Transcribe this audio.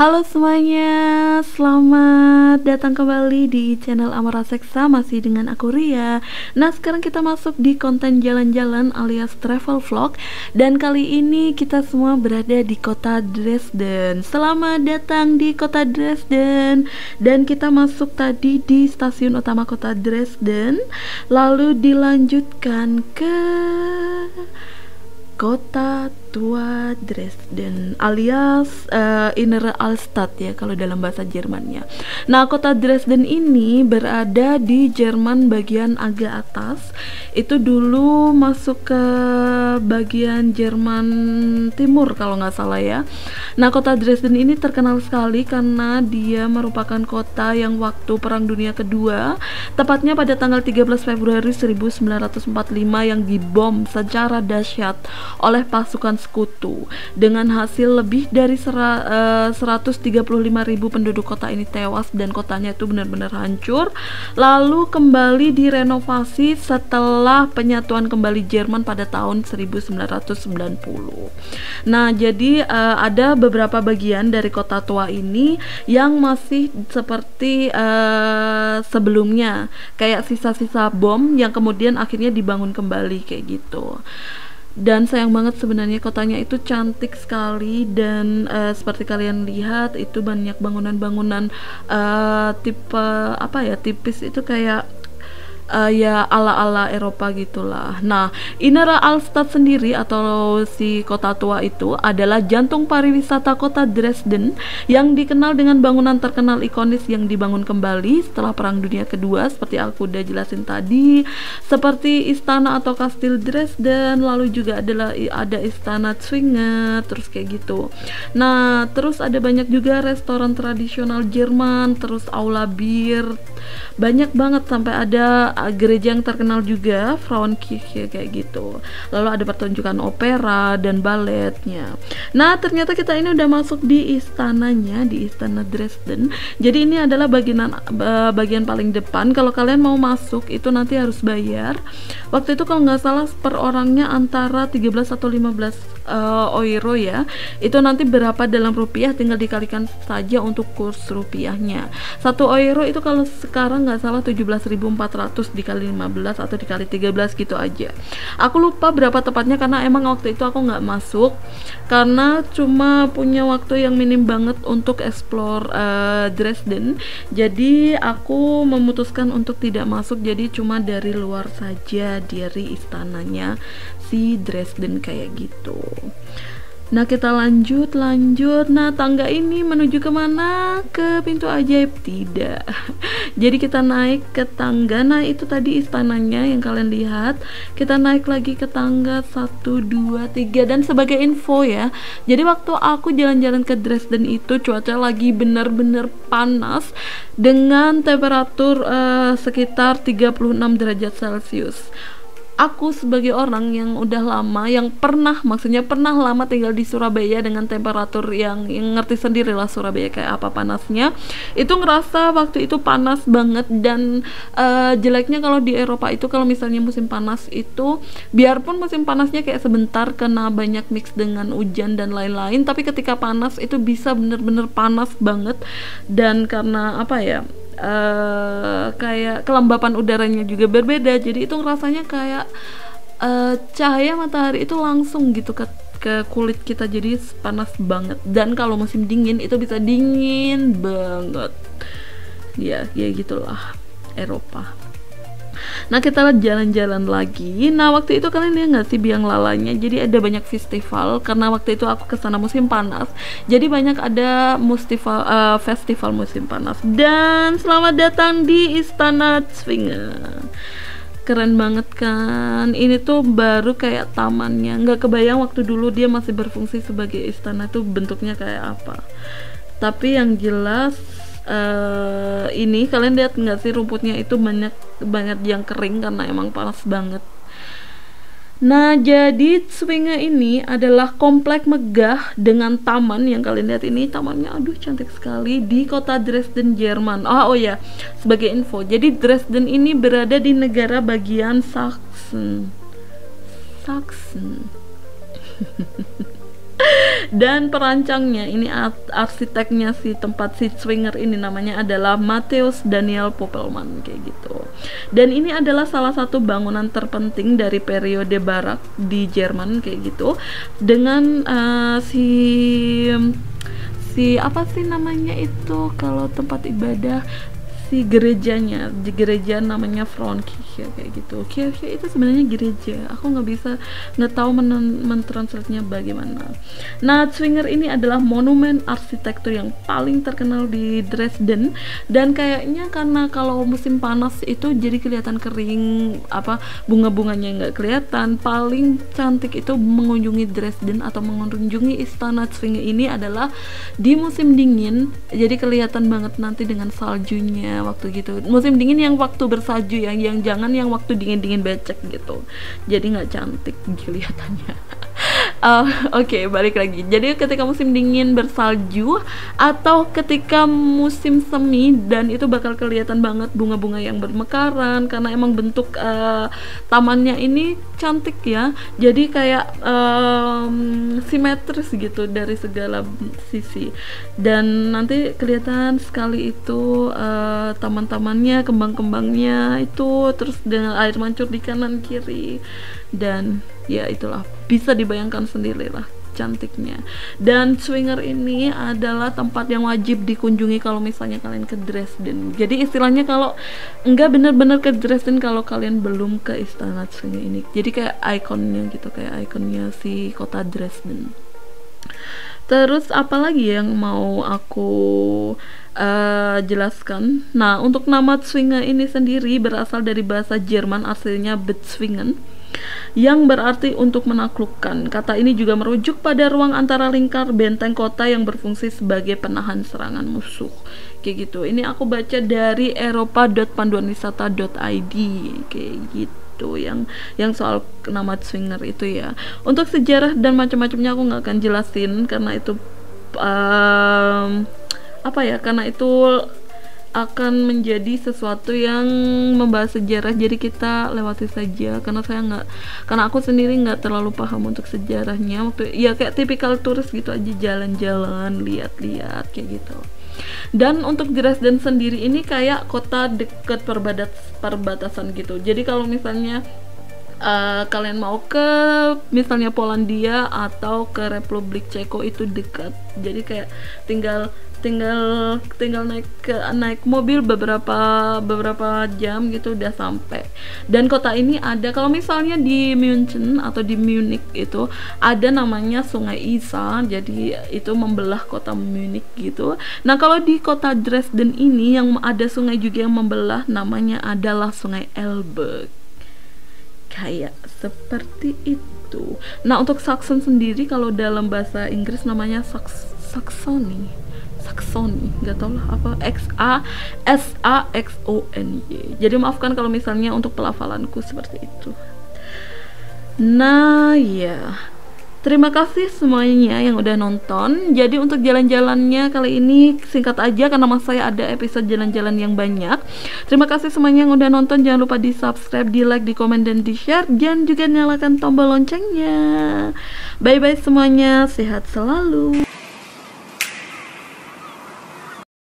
Halo semuanya, selamat datang kembali di channel Amara Seksa, masih dengan aku Ria. Nah, sekarang kita masuk di konten jalan-jalan alias travel vlog. Dan kali ini kita semua berada di kota Dresden. Selamat datang di kota Dresden. Dan kita masuk tadi di stasiun utama kota Dresden, lalu dilanjutkan ke Kota Tua Dresden alias Innere Altstadt ya kalau dalam bahasa Jermannya. Nah, kota Dresden ini berada di Jerman bagian agak atas. Itu dulu masuk ke bagian Jerman Timur kalau nggak salah ya. Nah, kota Dresden ini terkenal sekali karena dia merupakan kota yang waktu Perang Dunia Kedua, tepatnya pada tanggal 13 Februari 1945 yang dibom secara dahsyat oleh pasukan sekutu, dengan hasil lebih dari 135.000 penduduk kota ini tewas dan kotanya itu benar-benar hancur, lalu kembali direnovasi setelah penyatuan kembali Jerman pada tahun 1990. Nah, jadi ada beberapa bagian dari kota tua ini yang masih seperti sebelumnya, kayak sisa-sisa bom yang kemudian akhirnya dibangun kembali kayak gitu. Dan sayang banget sebenarnya, kotanya itu cantik sekali dan seperti kalian lihat itu banyak bangunan-bangunan tipe apa ya, tipis itu kayak ya ala-ala Eropa gitulah. Nah, Innere Altstadt sendiri atau si kota tua itu adalah jantung pariwisata kota Dresden yang dikenal dengan bangunan terkenal ikonis yang dibangun kembali setelah Perang Dunia Kedua, seperti aku udah jelasin tadi, seperti istana atau kastil Dresden, lalu juga ada istana Zwingli, terus kayak gitu. Nah, terus ada banyak juga restoran tradisional Jerman, terus aula bir, banyak banget, sampai ada gereja yang terkenal juga, Frauenkirche kayak gitu. Lalu ada pertunjukan opera dan baletnya. Nah, ternyata kita ini udah masuk di istananya, di istana Dresden. Jadi ini adalah bagian paling depan. Kalau kalian mau masuk itu nanti harus bayar. Waktu itu kalau nggak salah per orangnya antara 13 atau 15 euro ya. Itu nanti berapa dalam rupiah tinggal dikalikan saja untuk kurs rupiahnya. 1 euro itu kalau sekarang nggak salah 17.400 dikali 15 atau dikali 13 gitu aja. Aku lupa berapa tepatnya karena emang waktu itu aku nggak masuk karena cuma punya waktu yang minim banget untuk explore Dresden. Jadi aku memutuskan untuk tidak masuk, jadi cuma dari luar saja, dari istananya si Dresden kayak gitu. Nah, kita lanjut. Nah, tangga ini menuju kemana? Ke pintu ajaib? Tidak. Jadi kita naik ke tangga. Nah, itu tadi istananya yang kalian lihat. Kita naik lagi ke tangga 1, 2, 3. Dan sebagai info ya, jadi waktu aku jalan-jalan ke Dresden itu cuaca lagi bener-bener panas dengan temperatur sekitar 36 derajat Celcius. Aku sebagai orang yang udah lama, yang pernah lama tinggal di Surabaya dengan temperatur yang ngerti sendiri lah Surabaya kayak apa panasnya, itu ngerasa waktu itu panas banget. Dan jeleknya kalau di Eropa itu kalau misalnya musim panas itu, biarpun musim panasnya kayak sebentar kena banyak mix dengan hujan dan lain-lain, tapi ketika panas itu bisa bener-bener panas banget. Dan karena apa ya, kayak kelembapan udaranya juga berbeda, jadi itu rasanya kayak cahaya matahari itu langsung gitu ke kulit kita, jadi panas banget. Dan kalau musim dingin itu bisa dingin banget ya, gitulah Eropa. Nah, kita jalan-jalan lagi. Nah, waktu itu kalian lihat nggak sih biang lalanya? Jadi ada banyak festival karena waktu itu aku kesana musim panas. Jadi banyak ada festival musim panas. Dan selamat datang di Istana Zwingli. Keren banget kan? Ini tuh baru kayak tamannya. Nggak kebayang waktu dulu dia masih berfungsi sebagai istana tuh bentuknya kayak apa. Tapi yang jelas ini kalian lihat nggak sih, rumputnya itu banyak yang kering karena emang panas banget. Nah, jadi Zwingli ini adalah komplek megah dengan taman yang kalian lihat ini. Tamannya aduh cantik sekali di kota Dresden, Jerman. Oh ya, sebagai info, jadi Dresden ini berada di negara bagian Sachsen. Dan perancangnya ini arsiteknya si tempat si swinger ini namanya adalah Matthäus Daniel Popelman kayak gitu. Dan ini adalah salah satu bangunan terpenting dari periode barak di Jerman kayak gitu, dengan si apa sih namanya itu kalau tempat ibadah, si gerejanya, di gereja namanya Frauenkirche kayak gitu. Kirche itu sebenarnya gereja, aku nggak tahu mentranslate-nya bagaimana. Nah, Zwinger ini adalah monumen arsitektur yang paling terkenal di Dresden, dan kayaknya karena kalau musim panas itu jadi kelihatan kering, apa bunga-bunganya nggak kelihatan. Paling cantik itu mengunjungi Dresden atau mengunjungi istana Zwinger ini adalah di musim dingin, jadi kelihatan banget nanti dengan saljunya waktu gitu. Musim dingin yang waktu bersalju, yang jangan yang waktu dingin becek gitu, jadi nggak cantik kelihatannya. Oke, balik lagi. Jadi ketika musim dingin bersalju atau ketika musim semi, dan itu bakal kelihatan banget bunga-bunga yang bermekaran karena emang bentuk tamannya ini cantik ya. Jadi kayak simetris gitu dari segala sisi. Dan nanti kelihatan sekali itu taman-tamannya, kembang-kembangnya itu, terus dengan air mancur di kanan kiri. Dan ya itulah, bisa dibayangkan sendiri lah cantiknya. Dan Zwinger ini adalah tempat yang wajib dikunjungi kalau misalnya kalian ke Dresden. Jadi istilahnya kalau enggak bener-bener ke Dresden kalau kalian belum ke istana Zwinger ini. Jadi kayak ikonnya gitu, kayak ikonnya si kota Dresden. Terus apalagi yang mau aku jelaskan? Nah, untuk nama Zwinger ini sendiri berasal dari bahasa Jerman, aslinya bezwingen, yang berarti untuk menaklukkan. Kata ini juga merujuk pada ruang antara lingkar benteng kota yang berfungsi sebagai penahan serangan musuh. Kayak gitu. Ini aku baca dari eropa.panduanwisata.id kayak gitu, yang soal nama Zwinger itu ya. Untuk sejarah dan macam-macamnya aku nggak akan jelasin karena itu karena itu akan menjadi sesuatu yang membahas sejarah, jadi kita lewati saja karena aku sendiri nggak terlalu paham untuk sejarahnya. Waktu ya kayak tipikal turis gitu aja, jalan-jalan, lihat-lihat kayak gitu. Dan untuk Dresden sendiri ini kayak kota dekat perbatasan gitu. Jadi kalau misalnya kalian mau ke misalnya Polandia atau ke Republik Ceko itu dekat. Jadi kayak tinggal naik mobil beberapa jam gitu udah sampai. Dan kota ini ada, kalau misalnya di München atau di Munich itu ada namanya Sungai Isar, jadi itu membelah kota Munich gitu. Nah, kalau di kota Dresden ini yang ada sungai juga yang membelah, namanya adalah Sungai Elbe. Kayak seperti itu. Nah, untuk Saxon sendiri kalau dalam bahasa Inggris namanya Saxony, nggak tahu lah apa, Saxony. Jadi maafkan kalau misalnya untuk pelafalanku seperti itu. Nah ya, terima kasih semuanya yang udah nonton. Jadi untuk jalan-jalannya kali ini singkat aja karena mas saya ada episode jalan-jalan yang banyak. Terima kasih semuanya yang udah nonton. Jangan lupa di subscribe, di like, di komen, dan di share. Dan juga nyalakan tombol loncengnya. Bye bye semuanya, sehat selalu.